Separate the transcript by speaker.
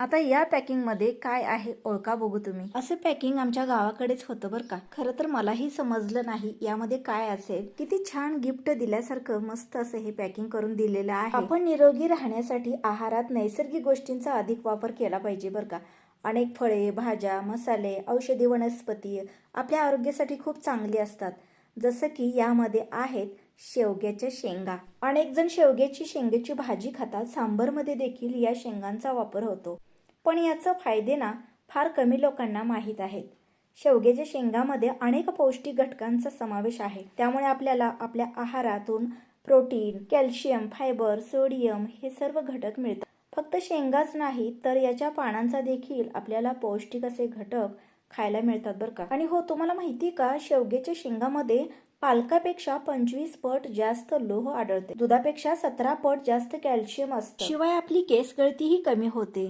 Speaker 1: आता या पॅकिंग मध्ये काय आहे ओळखा बघू तुम्ही. असे पॅकिंग आमच्या गावाकडेच होतं बरं का. खरं तर मलाही समजलं नाही यामध्ये काय असेल. किती छान गिफ्ट दिल्यासारखं मस्त असं हे पॅकिंग करून दिलेलं आहे. आपण निरोगी राहण्यासाठी आहारात नैसर्गिक गोष्टींचा अधिक वापर केला पाहिजे बरं का. अनेक फळे, भाज्या, मसाले, औषधी वनस्पती आपल्या आरोग्यासाठी खूप चांगली असतात. जसं की यामध्ये आहेत शेवग्याच्या शेंगा. अनेक जण शेवग्याची शेंगाची भाजी खातात. सांबरमध्ये देखील या शेंगांचा वापर होतो. पण याचे फायदे ना फार कमी लोकांना माहीत आहेत. शेवग्याच्या शेंगामध्ये अनेक पौष्टिक घटकांचा समावेश आहे. त्यामुळे आपल्याला आपल्या आहारातून प्रोटीन, कॅल्शियम, फायबर, सोडियम हे सर्व घटक मिळतात. फक्त शेंगाच नाही तर याच्या पानांचा देखील आपल्याला पौष्टिक असे घटक खायला मिळतात बरं का. आणि हो, तुम्हाला माहिती का शेवग्याच्या शेंगामध्ये पालकापेक्षा 25 पट जास्त लोह आढळते. दुधापेक्षा 17 पट जास्त कॅल्शियम असतं. शिवाय आपली केस गळतीही कमी होते.